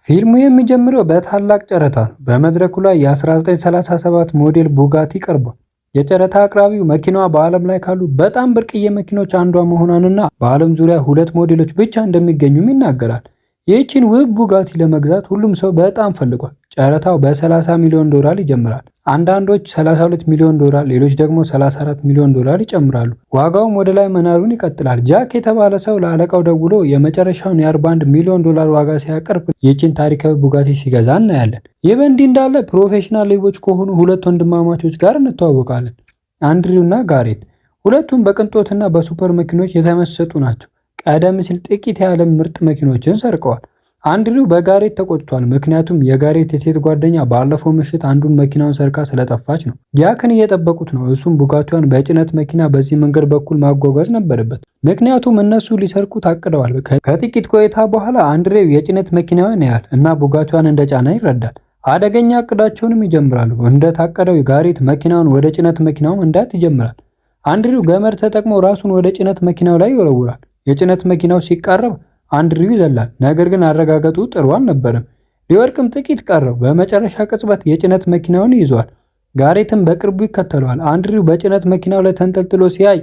ፊልሙ የሚጀምረው በታላቅ ጨረታ ነው። በመድረኩ ላይ የ1937 ሞዴል ቡጋቲ ቀርቧል። የጨረታ አቅራቢው መኪናዋ በዓለም ላይ ካሉ በጣም ብርቅዬ መኪኖች አንዷ መሆኗንና በዓለም ዙሪያ 2 ሞዴሎች ብቻ እንደሚገኙም ይናገራል። ይህችን ውብ ቡጋቲ ለመግዛት ሁሉም ሰው በጣም ፈልጓል። ጨረታው በ30 ሚሊዮን ዶላር ይጀምራል። አንዳንዶች 32 ሚሊዮን ዶላር፣ ሌሎች ደግሞ 34 ሚሊዮን ዶላር ይጨምራሉ። ዋጋውም ወደ ላይ መናሩን ይቀጥላል። ጃክ የተባለ ሰው ለአለቃው ደውሎ የመጨረሻውን የ41 ሚሊዮን ዶላር ዋጋ ሲያቀርብ ይህችን ታሪካዊ ቡጋቲ ሲገዛ እናያለን። ይህ በእንዲህ እንዳለ ፕሮፌሽናል ሌቦች ከሆኑ 2 ወንድማማቾች ጋር እንተዋወቃለን፣ አንድሪው እና ጋሬት። ሁለቱም በቅንጦትና በሱፐር መኪኖች የተመሰጡ ናቸው። ቀደም ሲል ጥቂት የዓለም ምርጥ መኪኖችን ሰርቀዋል። አንድሪው በጋሬት ተቆጥቷል፣ ምክንያቱም የጋሬት የሴት ጓደኛ ባለፈው ምሽት አንዱን መኪናውን ሰርቃ ስለጠፋች ነው። ጃክን እየጠበቁት ነው። እሱም ቡጋቲዋን በጭነት መኪና በዚህ መንገድ በኩል ማጓጓዝ ነበረበት፣ ምክንያቱም እነሱ ሊሰርቁ ታቅደዋል። ከጥቂት ቆይታ በኋላ አንድሬው የጭነት መኪናውን ያያል እና ቡጋቲዋን እንደጫነ ይረዳል። አደገኛ እቅዳቸውንም ይጀምራሉ። እንደታቀደው ጋሬት መኪናውን ወደ ጭነት መኪናው መንዳት ይጀምራል። አንድሪው ገመድ ተጠቅሞ ራሱን ወደ ጭነት መኪናው ላይ ይወረውራል። የጭነት መኪናው ሲቃረብ አንድሪው ይዘላል። ነገር ግን አረጋገጡ ጥሩ አልነበረም። ሊወርቅም ጥቂት ቀረው። በመጨረሻ ቅጽበት የጭነት መኪናውን ይዟል። ጋሬትም በቅርቡ ይከተለዋል። አንድሪው በጭነት መኪናው ላይ ተንጠልጥሎ ሲያይ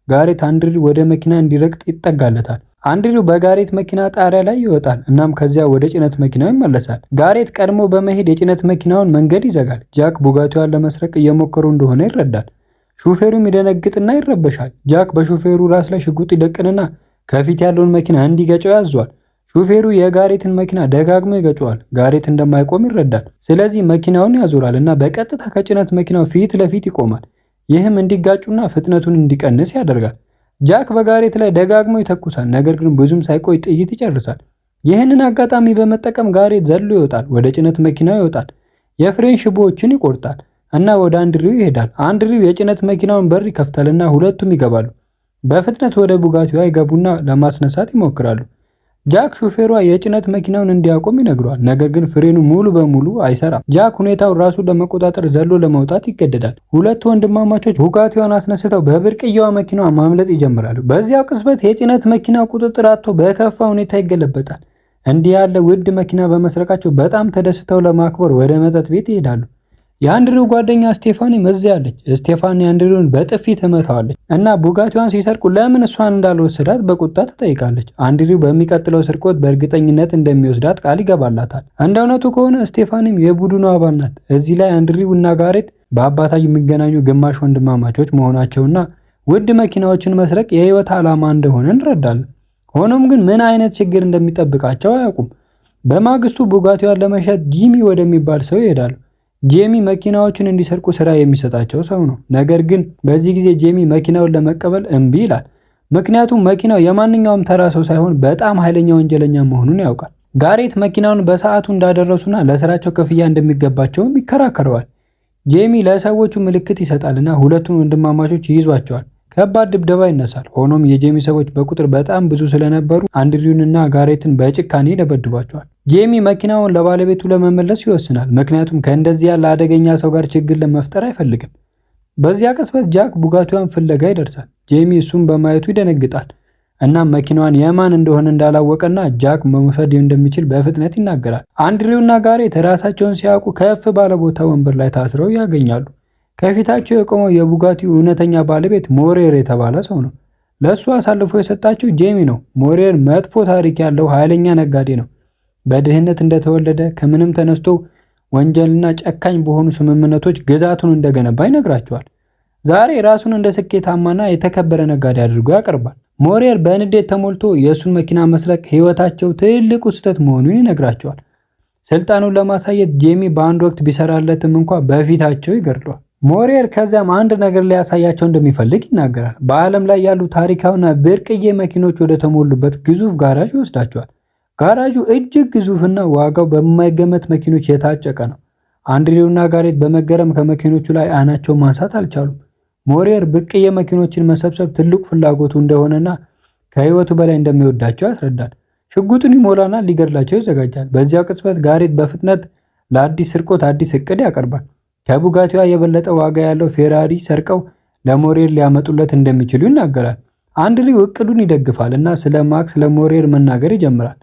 ጋሬት አንድሪው ወደ መኪና እንዲረግጥ ይጠጋለታል። አንድሪው በጋሬት መኪና ጣሪያ ላይ ይወጣል። እናም ከዚያ ወደ ጭነት መኪናው ይመለሳል። ጋሬት ቀድሞ በመሄድ የጭነት መኪናውን መንገድ ይዘጋል። ጃክ ቡጋቲዋን ለመስረቅ እየሞከሩ እንደሆነ ይረዳል። ሹፌሩም ይደነግጥና ይረበሻል። ጃክ በሹፌሩ ራስ ላይ ሽጉጥ ይደቅንና ከፊት ያለውን መኪና እንዲገጨው ያዟል። ሹፌሩ የጋሬትን መኪና ደጋግሞ ይገጨዋል። ጋሬት እንደማይቆም ይረዳል። ስለዚህ መኪናውን ያዞራል እና በቀጥታ ከጭነት መኪናው ፊት ለፊት ይቆማል። ይህም እንዲጋጩና ፍጥነቱን እንዲቀንስ ያደርጋል። ጃክ በጋሬት ላይ ደጋግሞ ይተኩሳል፣ ነገር ግን ብዙም ሳይቆይ ጥይት ይጨርሳል። ይህንን አጋጣሚ በመጠቀም ጋሬት ዘሎ ይወጣል። ወደ ጭነት መኪናው ይወጣል፣ የፍሬን ሽቦዎችን ይቆርጣል እና ወደ አንድሪው ይሄዳል። አንድሪው የጭነት መኪናውን በር ይከፍታልና ሁለቱም ይገባሉ። በፍጥነት ወደ ቡጋቲዋ ይገቡና ለማስነሳት ይሞክራሉ። ጃክ ሹፌሯ የጭነት መኪናውን እንዲያቆም ይነግረዋል፣ ነገር ግን ፍሬኑ ሙሉ በሙሉ አይሰራም። ጃክ ሁኔታውን ራሱን ለመቆጣጠር ዘሎ ለመውጣት ይገደዳል። 2 ወንድማማቾች ቡጋቲዋን አስነስተው በብርቅዬዋ መኪናዋ ማምለጥ ይጀምራሉ። በዚያው ቅጽበት የጭነት መኪናው ቁጥጥር አጥቶ በከፋ ሁኔታ ይገለበጣል። እንዲህ ያለ ውድ መኪና በመስረቃቸው በጣም ተደስተው ለማክበር ወደ መጠጥ ቤት ይሄዳሉ። የአንድሪው ጓደኛ ስቴፋኒ እዚያ አለች። ስቴፋኒ አንድሪውን በጥፊ ትመታዋለች እና ቡጋቲዋን ሲሰርቁ ለምን እሷን እንዳልወሰዳት በቁጣ ትጠይቃለች። አንድሪው በሚቀጥለው ስርቆት በእርግጠኝነት እንደሚወስዳት ቃል ይገባላታል። እንደ እውነቱ ከሆነ ስቴፋኒም የቡድኑ አባል ናት። እዚህ ላይ አንድሪው እና ጋሬት በአባታቸው የሚገናኙ ግማሽ ወንድማማቾች መሆናቸውና ውድ መኪናዎችን መስረቅ የህይወት ዓላማ እንደሆነ እንረዳለን። ሆኖም ግን ምን አይነት ችግር እንደሚጠብቃቸው አያውቁም። በማግስቱ ቡጋቲዋን ለመሸጥ ጂሚ ወደሚባል ሰው ይሄዳሉ። ጄሚ መኪናዎችን እንዲሰርቁ ስራ የሚሰጣቸው ሰው ነው። ነገር ግን በዚህ ጊዜ ጄሚ መኪናውን ለመቀበል እምቢ ይላል። ምክንያቱም መኪናው የማንኛውም ተራ ሰው ሳይሆን በጣም ኃይለኛ ወንጀለኛ መሆኑን ያውቃል። ጋሬት መኪናውን በሰዓቱ እንዳደረሱና ለስራቸው ክፍያ እንደሚገባቸውም ይከራከረዋል። ጄሚ ለሰዎቹ ምልክት ይሰጣልና ሁለቱን ወንድማማቾች ይይዟቸዋል። ከባድ ድብደባ ይነሳል። ሆኖም የጄሚ ሰዎች በቁጥር በጣም ብዙ ስለነበሩ አንድሪውንና ጋሬትን በጭካኔ ይደበድቧቸዋል። ጄሚ መኪናውን ለባለቤቱ ለመመለስ ይወስናል፣ ምክንያቱም ከእንደዚህ ያለ አደገኛ ሰው ጋር ችግር ለመፍጠር አይፈልግም። በዚያ ቅጽበት ጃክ ቡጋቲዋን ፍለጋ ይደርሳል። ጄሚ እሱን በማየቱ ይደነግጣል። እናም መኪናዋን የማን እንደሆነ እንዳላወቀና ጃክ መውሰድ እንደሚችል በፍጥነት ይናገራል። አንድሪውና ጋሬት ራሳቸውን ሲያውቁ ከፍ ባለ ቦታ ወንበር ላይ ታስረው ያገኛሉ። ከፊታቸው የቆመው የቡጋቲው እውነተኛ ባለቤት ሞሬር የተባለ ሰው ነው። ለእሱ አሳልፎ የሰጣቸው ጄሚ ነው። ሞሬር መጥፎ ታሪክ ያለው ኃይለኛ ነጋዴ ነው። በድህነት እንደተወለደ ከምንም ተነስቶ ወንጀልና ጨካኝ በሆኑ ስምምነቶች ግዛቱን እንደገነባ ይነግራቸዋል። ዛሬ ራሱን እንደ ስኬታማና የተከበረ ነጋዴ አድርጎ ያቀርባል። ሞሬር በንዴት ተሞልቶ የእሱን መኪና መስረቅ ሕይወታቸው ትልቁ ስህተት መሆኑን ይነግራቸዋል። ስልጣኑን ለማሳየት ጄሚ በአንድ ወቅት ቢሰራለትም እንኳ በፊታቸው ይገድለዋል። ሞሬር ከዚያም አንድ ነገር ሊያሳያቸው እንደሚፈልግ ይናገራል። በዓለም ላይ ያሉ ታሪካዊና ብርቅዬ መኪኖች ወደ ተሞሉበት ግዙፍ ጋራዥ ይወስዳቸዋል። ጋራዡ እጅግ ግዙፍና ዋጋው በማይገመት መኪኖች የታጨቀ ነው። አንድሪውና ጋሬት በመገረም ከመኪኖቹ ላይ አይናቸውን ማንሳት አልቻሉም። ሞሬር ብርቅዬ መኪኖችን መሰብሰብ ትልቁ ፍላጎቱ እንደሆነና ከህይወቱ በላይ እንደሚወዳቸው ያስረዳል። ሽጉጡን ይሞላና ሊገድላቸው ይዘጋጃል። በዚያ ቅጽበት ጋሬት በፍጥነት ለአዲስ ስርቆት አዲስ እቅድ ያቀርባል። ከቡጋቲዋ የበለጠ ዋጋ ያለው ፌራሪ ሰርቀው ለሞሬር ሊያመጡለት እንደሚችሉ ይናገራል። አንድሪው እቅዱን ይደግፋል እና ስለ ማክስ ለሞሬር መናገር ይጀምራል።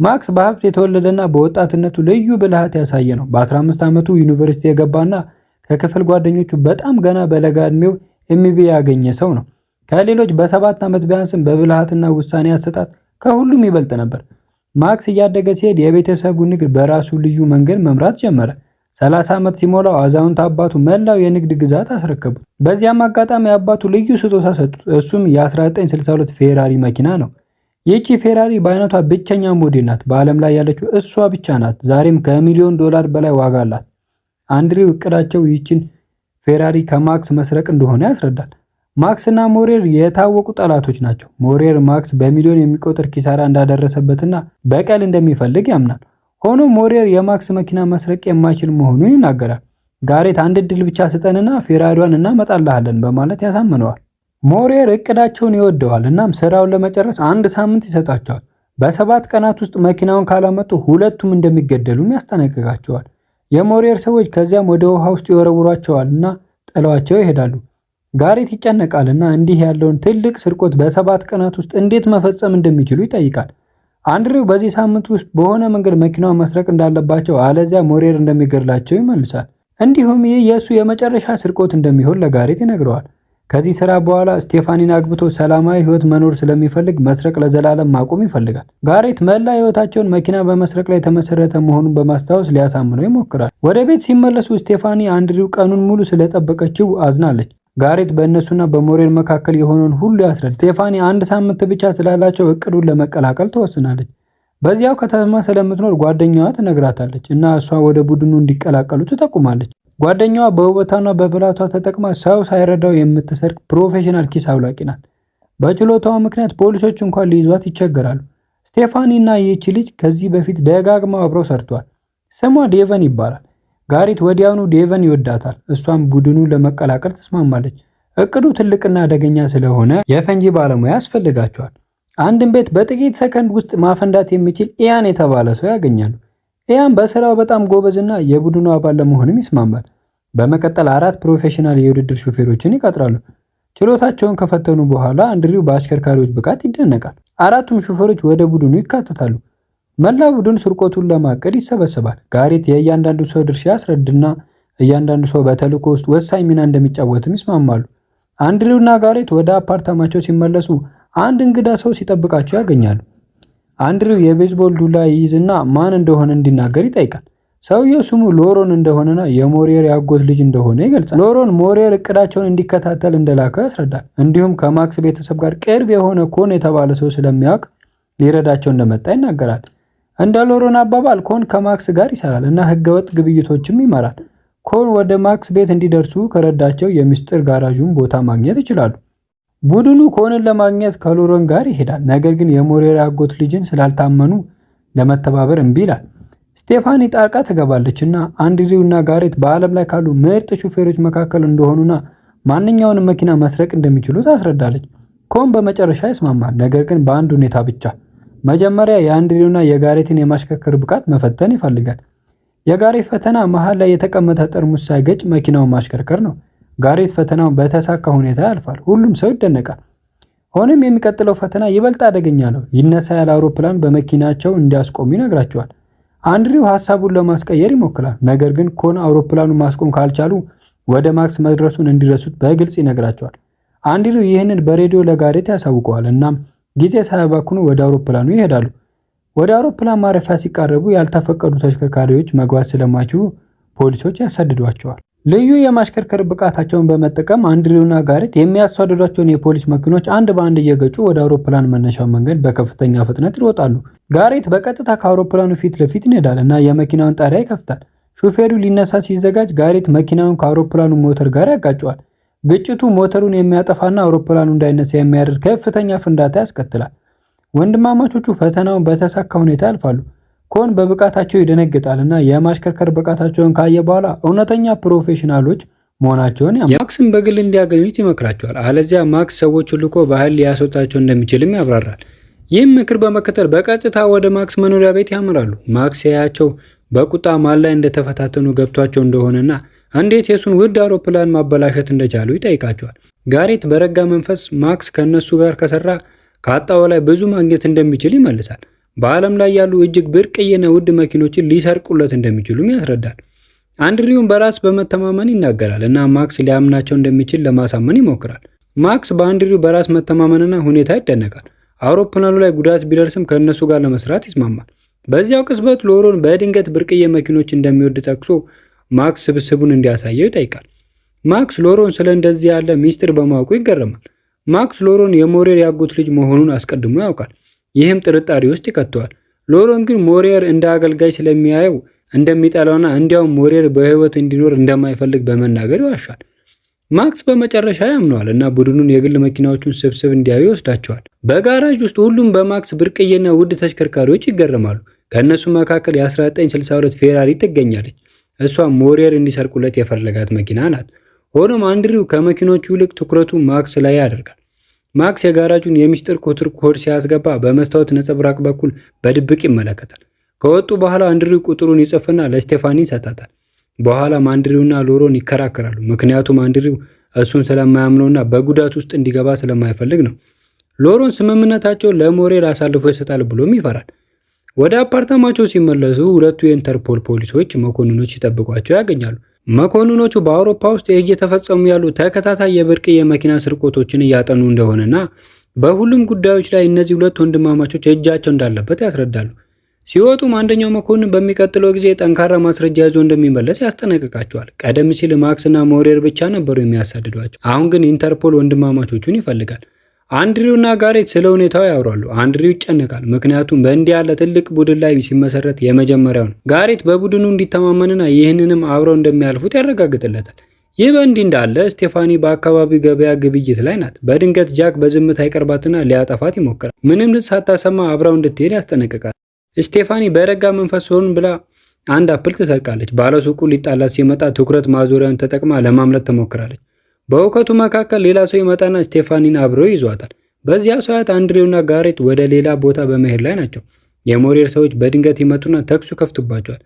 ማክስ በሀብት የተወለደና በወጣትነቱ ልዩ ብልሃት ያሳየ ነው። በ15 ዓመቱ ዩኒቨርሲቲ የገባና ከክፍል ጓደኞቹ በጣም ገና በለጋ ዕድሜው ኤምቢኤ ያገኘ ሰው ነው። ከሌሎች በ7 ዓመት ቢያንስም በብልሃትና ውሳኔ አሰጣጥ ከሁሉም ይበልጥ ነበር። ማክስ እያደገ ሲሄድ የቤተሰቡ ንግድ በራሱ ልዩ መንገድ መምራት ጀመረ። 30 ዓመት ሲሞላው አዛውንት አባቱ መላው የንግድ ግዛት አስረከቡት። በዚያም አጋጣሚ አባቱ ልዩ ስጦታ ሰጡት። እሱም የ1962 ፌራሪ መኪና ነው። ይህቺ ፌራሪ በአይነቷ ብቸኛ ሞዴል ናት። በዓለም ላይ ያለችው እሷ ብቻ ናት። ዛሬም ከሚሊዮን ዶላር በላይ ዋጋ አላት። አንድሪው እቅዳቸው ይህችን ፌራሪ ከማክስ መስረቅ እንደሆነ ያስረዳል። ማክስ እና ሞሬር የታወቁ ጠላቶች ናቸው። ሞሬር ማክስ በሚሊዮን የሚቆጠር ኪሳራ እንዳደረሰበትና በቀል እንደሚፈልግ ያምናል። ሆኖም ሞሬር የማክስ መኪና መስረቅ የማይችል መሆኑን ይናገራል። ጋሬት አንድ እድል ብቻ ስጠንና ፌራሪዋን እናመጣልሃለን በማለት ያሳምነዋል። ሞሬር እቅዳቸውን ይወደዋል። እናም ስራውን ለመጨረስ 1 ሳምንት ይሰጣቸዋል። በ7 ቀናት ውስጥ መኪናውን ካላመጡ ሁለቱም እንደሚገደሉም ያስጠነቅቃቸዋል። የሞሬር ሰዎች ከዚያም ወደ ውሃ ውስጥ ይወረውሯቸዋል እና ጥለዋቸው ይሄዳሉ። ጋሬት ይጨነቃል እና እንዲህ ያለውን ትልቅ ስርቆት በ7 ቀናት ውስጥ እንዴት መፈጸም እንደሚችሉ ይጠይቃል። አንድሪው በዚህ ሳምንት ውስጥ በሆነ መንገድ መኪናውን መስረቅ እንዳለባቸው አለዚያ ሞሬር እንደሚገድላቸው ይመልሳል። እንዲሁም ይህ የእሱ የመጨረሻ ስርቆት እንደሚሆን ለጋሬት ይነግረዋል። ከዚህ ስራ በኋላ ስቴፋኒን አግብቶ ሰላማዊ ህይወት መኖር ስለሚፈልግ መስረቅ ለዘላለም ማቆም ይፈልጋል። ጋሬት መላ ህይወታቸውን መኪና በመስረቅ ላይ የተመሰረተ መሆኑን በማስታወስ ሊያሳምነው ይሞክራል። ወደ ቤት ሲመለሱ ስቴፋኒ አንድሪው ቀኑን ሙሉ ስለጠበቀችው አዝናለች። ጋሬት በእነሱና በሞሬር መካከል የሆነውን ሁሉ ያስረዳል። ስቴፋኒ 1 ሳምንት ብቻ ስላላቸው እቅዱን ለመቀላቀል ትወስናለች። በዚያው ከተማ ስለምትኖር ጓደኛዋ ትነግራታለች እና እሷ ወደ ቡድኑ እንዲቀላቀሉ ትጠቁማለች። ጓደኛዋ በውበቷና በብልሃቷ ተጠቅማ ሰው ሳይረዳው የምትሰርቅ ፕሮፌሽናል ኪስ አውላቂ ናት። በችሎታዋ ምክንያት ፖሊሶች እንኳን ሊይዟት ይቸገራሉ። ስቴፋኒ እና ይህች ልጅ ከዚህ በፊት ደጋግመው አብረው ሰርተዋል። ስሟ ዴቨን ይባላል። ጋሬት ወዲያውኑ ዴቨን ይወዳታል። እሷም ቡድኑን ለመቀላቀል ተስማማለች። እቅዱ ትልቅና አደገኛ ስለሆነ የፈንጂ ባለሙያ ያስፈልጋቸዋል። አንድን ቤት በጥቂት ሰከንድ ውስጥ ማፈንዳት የሚችል ኢያን የተባለ ሰው ያገኛሉ። ኢያን በስራው በጣም ጎበዝና የቡድኑ አባል ለመሆንም ይስማማል። በመቀጠል 4 ፕሮፌሽናል የውድድር ሹፌሮችን ይቀጥራሉ። ችሎታቸውን ከፈተኑ በኋላ አንድሪው በአሽከርካሪዎች ብቃት ይደነቃል። 4ቱም ሹፌሮች ወደ ቡድኑ ይካተታሉ። መላው ቡድን ስርቆቱን ለማቀድ ይሰበሰባል። ጋሬት የእያንዳንዱ ሰው ድርሻ ያስረድና እያንዳንዱ ሰው በተልዕኮ ውስጥ ወሳኝ ሚና እንደሚጫወትም ይስማማሉ። አንድሪውና ጋሬት ወደ አፓርታማቸው ሲመለሱ አንድ እንግዳ ሰው ሲጠብቃቸው ያገኛሉ። አንድሪው የቤዝቦል ዱላ ይይዝና ማን እንደሆነ እንዲናገር ይጠይቃል። ሰውየው ስሙ ሎሮን እንደሆነና የሞሬር ያጎት ልጅ እንደሆነ ይገልጻል። ሎሮን ሞሬር እቅዳቸውን እንዲከታተል እንደላከው ያስረዳል። እንዲሁም ከማክስ ቤተሰብ ጋር ቅርብ የሆነ ኮን የተባለ ሰው ስለሚያውቅ ሊረዳቸው እንደመጣ ይናገራል። እንደ ሎሮን አባባል ኮን ከማክስ ጋር ይሰራል እና ህገወጥ ግብይቶችም ይመራል። ኮን ወደ ማክስ ቤት እንዲደርሱ ከረዳቸው የምስጢር ጋራዡን ቦታ ማግኘት ይችላሉ። ቡድኑ ኮንን ለማግኘት ከሎሮን ጋር ይሄዳል። ነገር ግን የሞሬር ያጎት ልጅን ስላልታመኑ ለመተባበር እምቢ ይላል። ስቴፋኒ ጣልቃ ትገባለች እና አንድሪው እና ጋሬት በዓለም ላይ ካሉ ምርጥ ሹፌሮች መካከል እንደሆኑና ማንኛውንም መኪና መስረቅ እንደሚችሉ ታስረዳለች። ኮን በመጨረሻ ይስማማል፣ ነገር ግን በአንድ ሁኔታ ብቻ። መጀመሪያ የአንድሪውና የጋሬትን የማሽከርከር ብቃት መፈተን ይፈልጋል። የጋሬት ፈተና መሃል ላይ የተቀመጠ ጠርሙስ ሳይገጭ መኪናውን ማሽከርከር ነው። ጋሬት ፈተናውን በተሳካ ሁኔታ ያልፋል። ሁሉም ሰው ይደነቃል። ሆኖም የሚቀጥለው ፈተና ይበልጥ አደገኛ ነው። ሊነሳ ያለ አውሮፕላን በመኪናቸው እንዲያስቆሙ ይነግራቸዋል። አንድሪው ሐሳቡን ለማስቀየር ይሞክራል፣ ነገር ግን ኮን አውሮፕላኑን ማስቆም ካልቻሉ ወደ ማክስ መድረሱን እንዲረሱት በግልጽ ይነግራቸዋል። አንድሪው ይህንን በሬዲዮ ለጋሬት ያሳውቀዋል። እናም ጊዜ ሳያባክኑ ወደ አውሮፕላኑ ይሄዳሉ። ወደ አውሮፕላን ማረፊያ ሲቃረቡ ያልተፈቀዱ ተሽከርካሪዎች መግባት ስለማይችሉ ፖሊሶች ያሳድዷቸዋል። ልዩ የማሽከርከር ብቃታቸውን በመጠቀም አንድሪውና ጋሬት የሚያሳድዷቸውን የፖሊስ መኪኖች አንድ በአንድ እየገጩ ወደ አውሮፕላን መነሻው መንገድ በከፍተኛ ፍጥነት ይሮጣሉ። ጋሬት በቀጥታ ከአውሮፕላኑ ፊት ለፊት ይነዳል እና የመኪናውን ጣሪያ ይከፍታል። ሹፌሩ ሊነሳ ሲዘጋጅ ጋሬት መኪናውን ከአውሮፕላኑ ሞተር ጋር ያጋጨዋል። ግጭቱ ሞተሩን የሚያጠፋና አውሮፕላኑ እንዳይነሳ የሚያደርግ ከፍተኛ ፍንዳታ ያስከትላል። ወንድማማቾቹ ፈተናውን በተሳካ ሁኔታ ያልፋሉ። ኮን በብቃታቸው ይደነግጣል እና የማሽከርከር ብቃታቸውን ካየ በኋላ እውነተኛ ፕሮፌሽናሎች መሆናቸውን ማክስን በግል እንዲያገኙት ይመክራቸዋል። አለዚያ ማክስ ሰዎች ልኮ በኃይል ሊያስወጣቸው እንደሚችልም ያብራራል። ይህም ምክር በመከተል በቀጥታ ወደ ማክስ መኖሪያ ቤት ያመራሉ። ማክስ ያያቸው በቁጣ ማን ላይ እንደተፈታተኑ ገብቷቸው እንደሆነና እንዴት የሱን ውድ አውሮፕላን ማበላሸት እንደቻሉ ይጠይቃቸዋል። ጋሬት በረጋ መንፈስ ማክስ ከነሱ ጋር ከሰራ ከአጣው ላይ ብዙ ማግኘት እንደሚችል ይመልሳል። በዓለም ላይ ያሉ እጅግ ብርቅዬና ውድ መኪኖችን ሊሰርቁለት እንደሚችሉም ያስረዳል። አንድሪውም በራስ በመተማመን ይናገራል እና ማክስ ሊያምናቸው እንደሚችል ለማሳመን ይሞክራል። ማክስ በአንድሪው በራስ መተማመንና ሁኔታ ይደነቃል። አውሮፕላኑ ላይ ጉዳት ቢደርስም ከእነሱ ጋር ለመስራት ይስማማል። በዚያው ቅጽበት ሎሮን በድንገት ብርቅዬ መኪኖች እንደሚወድ ጠቅሶ ማክስ ስብስቡን እንዲያሳየው ይጠይቃል። ማክስ ሎሮን ስለ እንደዚህ ያለ ሚስጥር በማወቁ ይገረማል። ማክስ ሎሮን የሞሬር ያጎት ልጅ መሆኑን አስቀድሞ ያውቃል። ይህም ጥርጣሬ ውስጥ ይከተዋል። ሎሮን ግን ሞሬር እንደ አገልጋይ ስለሚያየው እንደሚጠላውና እንዲያውም ሞሬር በሕይወት እንዲኖር እንደማይፈልግ በመናገር ይዋሻል። ማክስ በመጨረሻ ያምነዋል እና ቡድኑን የግል መኪናዎቹን ስብስብ እንዲያዩ ይወስዳቸዋል። በጋራጅ ውስጥ ሁሉም በማክስ ብርቅዬና ውድ ተሽከርካሪዎች ይገረማሉ። ከእነሱ መካከል የ1962 ፌራሪ ትገኛለች። እሷ ሞሬር እንዲሰርቁለት የፈለጋት መኪና ናት። ሆኖም አንድሪው ከመኪኖቹ ይልቅ ትኩረቱ ማክስ ላይ ያደርጋል። ማክስ የጋራጁን የሚስጥር ቁጥር ኮድ ሲያስገባ በመስታወት ነጸብራቅ በኩል በድብቅ ይመለከታል። ከወጡ በኋላ አንድሪው ቁጥሩን ይጽፍና ለስቴፋኒ ይሰጣታል። በኋላም አንድሪውና ሎሮን ይከራከራሉ። ምክንያቱም አንድሪው እሱን ስለማያምነውና በጉዳት ውስጥ እንዲገባ ስለማይፈልግ ነው። ሎሮን ስምምነታቸውን ለሞሬር አሳልፎ ይሰጣል ብሎም ይፈራል። ወደ አፓርታማቸው ሲመለሱ ሁለቱ የኢንተርፖል ፖሊሶች መኮንኖች ሲጠብቋቸው ያገኛሉ። መኮንኖቹ በአውሮፓ ውስጥ እየተፈጸሙ ያሉ ተከታታይ የብርቅዬ የመኪና ስርቆቶችን እያጠኑ እንደሆነና በሁሉም ጉዳዮች ላይ እነዚህ ሁለት ወንድማማቾች እጃቸው እንዳለበት ያስረዳሉ። ሲወጡም አንደኛው መኮንን በሚቀጥለው ጊዜ ጠንካራ ማስረጃ ይዞ እንደሚመለስ ያስጠነቅቃቸዋል። ቀደም ሲል ማክስ እና ሞሬር ብቻ ነበሩ የሚያሳድዷቸው። አሁን ግን ኢንተርፖል ወንድማማቾቹን ይፈልጋል። አንድሪው እና ጋሬት ስለ ሁኔታው ያወራሉ። አንድሪው ይጨነቃል፣ ምክንያቱም በእንዲህ ያለ ትልቅ ቡድን ላይ ሲመሰረት የመጀመሪያው ነው። ጋሬት በቡድኑ እንዲተማመንና ይህንንም አብረው እንደሚያልፉት ያረጋግጥለታል። ይህ በእንዲህ እንዳለ ስቴፋኒ በአካባቢው ገበያ ግብይት ላይ ናት። በድንገት ጃክ በዝምታ ይቀርባትና ሊያጠፋት ይሞክራል። ምንም ሳታሰማ አብረው እንድትሄድ ያስጠነቅቃል። ስቴፋኒ በረጋ መንፈስ ሆን ብላ አንድ አፕል ትሰርቃለች። ባለሱቁ ሊጣላት ሲመጣ ትኩረት ማዞሪያውን ተጠቅማ ለማምለጥ ትሞክራለች። በእውከቱ መካከል ሌላ ሰው ይመጣና ስቴፋኒን አብረው ይዟታል። በዚያ ሰዓት አንድሬውና ጋሬት ወደ ሌላ ቦታ በመሄድ ላይ ናቸው። የሞሬር ሰዎች በድንገት ይመጡና ተኩሱ ከፍቱባቸዋል።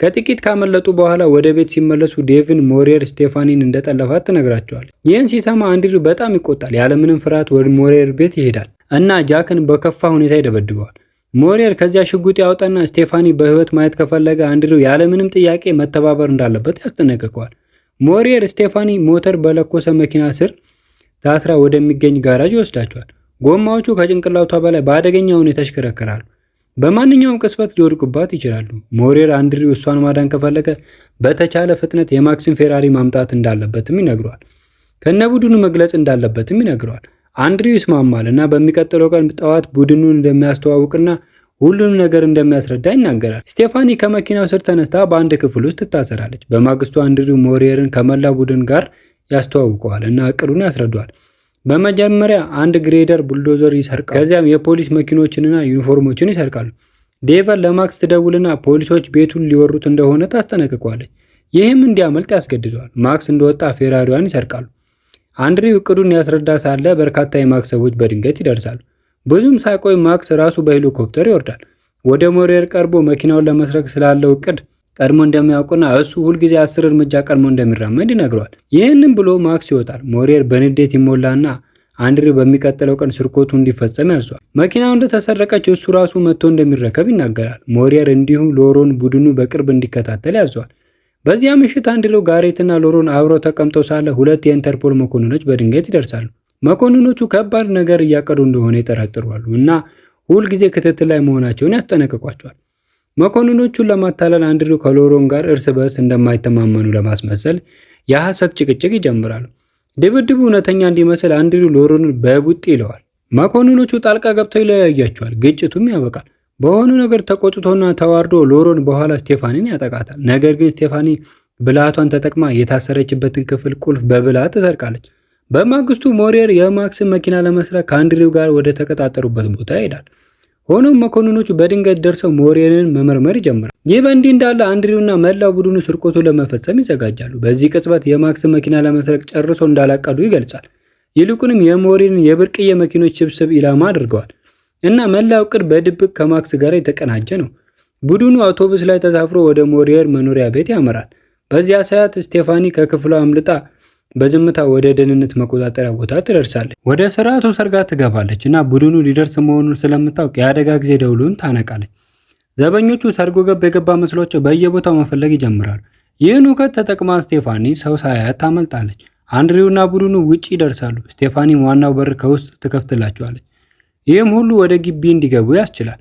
ከጥቂት ካመለጡ በኋላ ወደ ቤት ሲመለሱ ዴቭን ሞሬር ስቴፋኒን እንደጠለፋት ትነግራቸዋል። ይህን ሲሰማ አንድሬው በጣም ይቆጣል። ያለምንም ፍርሃት ወደ ሞሬር ቤት ይሄዳል እና ጃክን በከፋ ሁኔታ ይደበድበዋል። ሞሬር ከዚያ ሽጉጥ ያወጣና ስቴፋኒ በህይወት ማየት ከፈለገ አንድሪው ያለምንም ጥያቄ መተባበር እንዳለበት ያስጠነቅቀዋል። ሞሬር ስቴፋኒ ሞተር በለኮሰ መኪና ስር ታስራ ወደሚገኝ ጋራጅ ይወስዳቸዋል። ጎማዎቹ ከጭንቅላቷ በላይ በአደገኛ ሁኔታ ይሽከረከራሉ። በማንኛውም ቅጽበት ሊወድቁባት ይችላሉ። ሞሬር አንድሪው እሷን ማዳን ከፈለገ በተቻለ ፍጥነት የማክስን ፌራሪ ማምጣት እንዳለበትም ይነግረዋል። ከነቡድኑ መግለጽ እንዳለበትም ይነግረዋል። አንድሪው ይስማማል እና በሚቀጥለው ቀን ጠዋት ቡድኑን እንደሚያስተዋውቅና ሁሉንም ነገር እንደሚያስረዳ ይናገራል። ስቴፋኒ ከመኪናው ስር ተነስታ በአንድ ክፍል ውስጥ ትታሰራለች። በማግስቱ አንድሪው ሞሬርን ከመላ ቡድን ጋር ያስተዋውቀዋል እና እቅዱን ያስረዳዋል። በመጀመሪያ አንድ ግሬደር ቡልዶዘር ይሰርቃል። ከዚያም የፖሊስ መኪኖችንና ዩኒፎርሞችን ይሰርቃሉ። ዴቨን ለማክስ ትደውልና ፖሊሶች ቤቱን ሊወሩት እንደሆነ ታስጠነቅቀዋለች። ይህም እንዲያመልጥ ያስገድደዋል። ማክስ እንደወጣ ፌራሪዋን ይሰርቃሉ። አንድሪው እቅዱን ያስረዳ ሳለ በርካታ የማክስ ሰዎች በድንገት ይደርሳሉ። ብዙም ሳይቆይ ማክስ ራሱ በሄሊኮፕተር ይወርዳል። ወደ ሞሬር ቀርቦ መኪናውን ለመስረቅ ስላለው እቅድ ቀድሞ እንደሚያውቁና እሱ ሁልጊዜ 10 እርምጃ ቀድሞ እንደሚራመድ ይነግረዋል። ይህንን ብሎ ማክስ ይወጣል። ሞሬር በንዴት ይሞላና አንድሪው በሚቀጥለው ቀን ስርቆቱ እንዲፈጸም ያዟል። መኪናው እንደተሰረቀች እሱ ራሱ መጥቶ እንደሚረከብ ይናገራል። ሞሬር እንዲሁም ሎሮን ቡድኑ በቅርብ እንዲከታተል ያዟል። በዚያ ምሽት አንድሪው ጋሬትና ሎሮን አብረው ተቀምጠው ሳለ ሁለት የኢንተርፖል መኮንኖች በድንገት ይደርሳሉ። መኮንኖቹ ከባድ ነገር እያቀዱ እንደሆነ ይጠረጥራሉ እና ሁልጊዜ ክትትል ላይ መሆናቸውን ያስጠነቅቋቸዋል። መኮንኖቹን ለማታለል አንድሪው ከሎሮን ጋር እርስ በርስ እንደማይተማመኑ ለማስመሰል የሐሰት ጭቅጭቅ ይጀምራሉ። ድብድቡ እውነተኛ እንዲመስል አንድሪው ሎሮንን በቡጥ ይለዋል። መኮንኖቹ ጣልቃ ገብተው ይለያያቸዋል። ግጭቱም ያበቃል። በሆነ ነገር ተቆጥቶና ተዋርዶ ሎሮን በኋላ ስቴፋኒን ያጠቃታል። ነገር ግን ስቴፋኒ ብልሃቷን ተጠቅማ የታሰረችበትን ክፍል ቁልፍ በብልሃት ትሰርቃለች። በማግስቱ ሞሬር የማክስን መኪና ለመስረቅ ከአንድሪው ጋር ወደ ተቀጣጠሩበት ቦታ ይሄዳል። ሆኖም መኮንኖቹ በድንገት ደርሰው ሞሬርን መመርመር ይጀምራል። ይህ በእንዲህ እንዳለ አንድሪውና መላው ቡድኑ ስርቆቱን ለመፈጸም ይዘጋጃሉ። በዚህ ቅጽበት የማክስን መኪና ለመስረቅ ጨርሶ እንዳላቀዱ ይገልጻል። ይልቁንም የሞሬርን የብርቅዬ መኪኖች ስብስብ ኢላማ አድርገዋል እና መላው ዕቅድ በድብቅ ከማክስ ጋር የተቀናጀ ነው። ቡድኑ አውቶቡስ ላይ ተሳፍሮ ወደ ሞሬር መኖሪያ ቤት ያመራል። በዚያ ሰዓት ስቴፋኒ ከክፍሏ አምልጣ በዝምታ ወደ ደህንነት መቆጣጠሪያ ቦታ ትደርሳለች። ወደ ስርዓቱ ሰርጋ ትገባለች እና ቡድኑ ሊደርስ መሆኑን ስለምታውቅ የአደጋ ጊዜ ደውሉን ታነቃለች። ዘበኞቹ ሰርጎ ገብ የገባ መስሏቸው በየቦታው መፈለግ ይጀምራሉ። ይህን እውቀት ተጠቅማ ስቴፋኒ ሰው ሳያያት ታመልጣለች። አንድሪውና ቡድኑ ውጪ ይደርሳሉ። ስቴፋኒም ዋናው በር ከውስጥ ትከፍትላቸዋለች። ይህም ሁሉ ወደ ግቢ እንዲገቡ ያስችላል።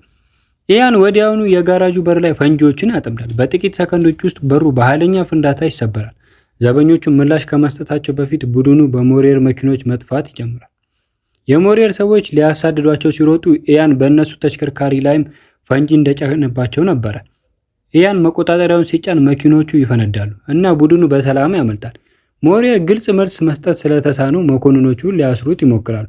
ኢያን ወዲያውኑ የጋራዡ በር ላይ ፈንጂዎችን ያጠምዳል። በጥቂት ሰከንዶች ውስጥ በሩ በኃይለኛ ፍንዳታ ይሰበራል። ዘበኞቹ ምላሽ ከመስጠታቸው በፊት ቡድኑ በሞሪየር መኪኖች መጥፋት ይጀምራል። የሞሪየር ሰዎች ሊያሳድዷቸው ሲሮጡ ኢያን በእነሱ ተሽከርካሪ ላይም ፈንጂ እንደጫነባቸው ነበረ። ኢያን መቆጣጠሪያውን ሲጫን መኪኖቹ ይፈነዳሉ እና ቡድኑ በሰላም ያመልጣል። ሞሪየር ግልጽ መልስ መስጠት ስለተሳነው መኮንኖቹ ሊያስሩት ይሞክራሉ።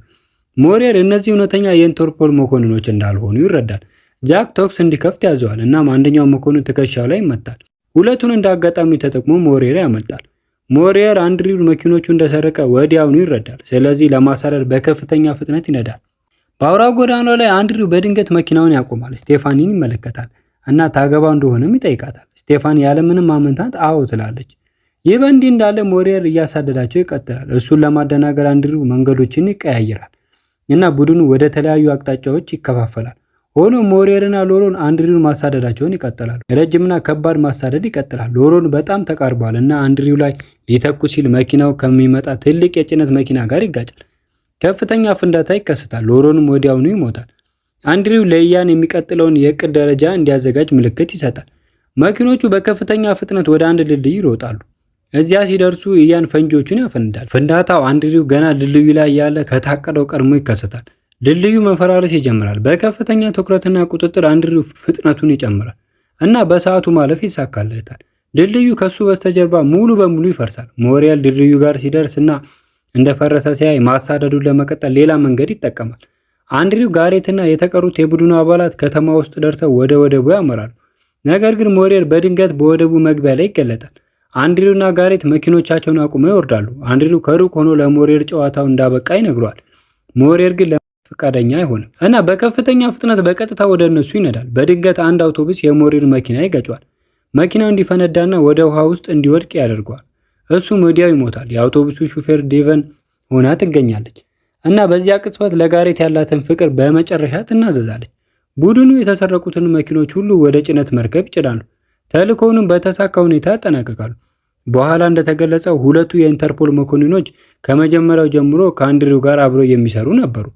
ሞሪየር እነዚህ እውነተኛ የኢንተርፖል መኮንኖች እንዳልሆኑ ይረዳል። ጃክ ቶክስ እንዲከፍት ያዘዋል። እናም አንደኛው መኮንን ትከሻው ላይ ይመታል። ሁለቱን እንደ አጋጣሚ ተጠቅሞ ሞሪየር ያመልጣል። ሞሪየር አንድሪው መኪኖቹ እንደሰረቀ ወዲያውኑ ይረዳል። ስለዚህ ለማሳረድ በከፍተኛ ፍጥነት ይነዳል። በአውራው ጎዳናው ላይ አንድሪው በድንገት መኪናውን ያቆማል። ስቴፋኒን ይመለከታል እና ታገባው እንደሆነም ይጠይቃታል። ስቴፋኒ ያለምንም ማመንታት አዎ ትላለች። ይህ በእንዲህ እንዳለ ሞሪየር እያሳደዳቸው ይቀጥላል። እሱን ለማደናገር አንድሪው መንገዶችን ይቀያይራል እና ቡድኑ ወደ ተለያዩ አቅጣጫዎች ይከፋፈላል። ሆኖም ሞሪየርና ሎሮን አንድሪውን ማሳደዳቸውን ይቀጥላሉ። ረጅምና ከባድ ማሳደድ ይቀጥላል። ሎሮን በጣም ተቃርቧል እና አንድሪው ላይ ሊተኩ ሲል መኪናው ከሚመጣ ትልቅ የጭነት መኪና ጋር ይጋጫል። ከፍተኛ ፍንዳታ ይከሰታል። ሎሮንም ወዲያውኑ ይሞታል። አንድሪው ለኢያን የሚቀጥለውን የዕቅድ ደረጃ እንዲያዘጋጅ ምልክት ይሰጣል። መኪኖቹ በከፍተኛ ፍጥነት ወደ አንድ ድልድይ ይሮጣሉ። እዚያ ሲደርሱ ኢያን ፈንጂዎቹን ያፈንዳል። ፍንዳታው አንድሪው ገና ድልድዩ ላይ ያለ ከታቀደው ቀድሞ ይከሰታል። ድልድዩ መፈራረስ ይጀምራል። በከፍተኛ ትኩረትና ቁጥጥር አንድሪው ፍጥነቱን ይጨምራል እና በሰዓቱ ማለፍ ይሳካለታል። ድልድዩ ከሱ በስተጀርባ ሙሉ በሙሉ ይፈርሳል። ሞሪየር ድልድዩ ጋር ሲደርስ እና እንደፈረሰ ሲያይ ማሳደዱን ለመቀጠል ሌላ መንገድ ይጠቀማል። አንድሪው፣ ጋሬትና የተቀሩት የቡድኑ አባላት ከተማ ውስጥ ደርሰው ወደ ወደቡ ያመራሉ። ነገር ግን ሞሪየር በድንገት በወደቡ መግቢያ ላይ ይገለጣል። አንድሪውና ጋሬት መኪኖቻቸውን አቁመው ይወርዳሉ። አንድሪው ከሩቅ ሆኖ ለሞሪየር ጨዋታው እንዳበቃ ይነግረዋል። ሞሪየር ግን ፈቃደኛ አይሆንም እና በከፍተኛ ፍጥነት በቀጥታ ወደ እነሱ ይነዳል። በድንገት አንድ አውቶቡስ የሞሪየር መኪና ይገጫል። መኪናው እንዲፈነዳና ወደ ውሃ ውስጥ እንዲወድቅ ያደርገዋል። እሱም ወዲያው ይሞታል። የአውቶቡሱ ሹፌር ዴቨን ሆና ትገኛለች እና በዚያ ቅጽበት ለጋሬት ያላትን ፍቅር በመጨረሻ ትናዘዛለች። ቡድኑ የተሰረቁትን መኪኖች ሁሉ ወደ ጭነት መርከብ ይጭናሉ። ተልእኮውንም በተሳካ ሁኔታ ያጠናቅቃሉ። በኋላ እንደተገለጸው ሁለቱ የኢንተርፖል መኮንኖች ከመጀመሪያው ጀምሮ ከአንድሪው ጋር አብረው የሚሰሩ ነበሩ።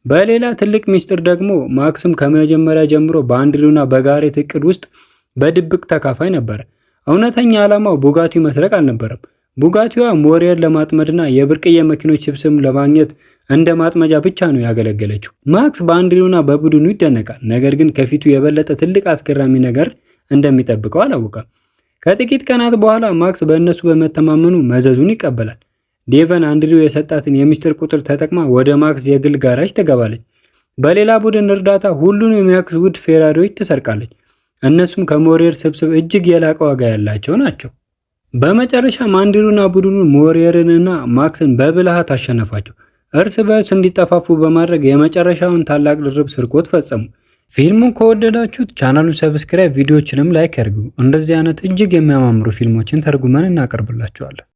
በሌላ ትልቅ ሚስጥር ደግሞ ማክስም ከመጀመሪያ ጀምሮ በአንድሪውና በጋሬት እቅድ ውስጥ በድብቅ ተካፋይ ነበረ። እውነተኛ ዓላማው ቡጋቲ መስረቅ አልነበረም። ቡጋቲዋ ሞሪየር ለማጥመድና የብርቅዬ መኪኖች ስብስብ ለማግኘት እንደ ማጥመጃ ብቻ ነው ያገለገለችው። ማክስ በአንድሪውና በቡድኑ ይደነቃል። ነገር ግን ከፊቱ የበለጠ ትልቅ አስገራሚ ነገር እንደሚጠብቀው አላወቀም። ከጥቂት ቀናት በኋላ ማክስ በእነሱ በመተማመኑ መዘዙን ይቀበላል። ዴቨን አንድሪው የሰጣትን የሚስጥር ቁጥር ተጠቅማ ወደ ማክስ የግል ጋራጅ ትገባለች። በሌላ ቡድን እርዳታ ሁሉንም የማክስ ውድ ፌራሪዎች ትሰርቃለች። እነሱም ከሞሪየር ስብስብ እጅግ የላቀ ዋጋ ያላቸው ናቸው። በመጨረሻም አንድሪውና ቡድኑ ሞሪየርንና ማክስን በብልሃት አሸነፋቸው። እርስ በርስ እንዲጠፋፉ በማድረግ የመጨረሻውን ታላቅ ድርብ ስርቆት ፈጸሙ። ፊልሙን ከወደዳችሁት ቻናሉን ሰብስክራይብ፣ ቪዲዮዎችንም ላይክ ያድርጉ። እንደዚህ አይነት እጅግ የሚያማምሩ ፊልሞችን ተርጉመን እናቀርብላችኋለን።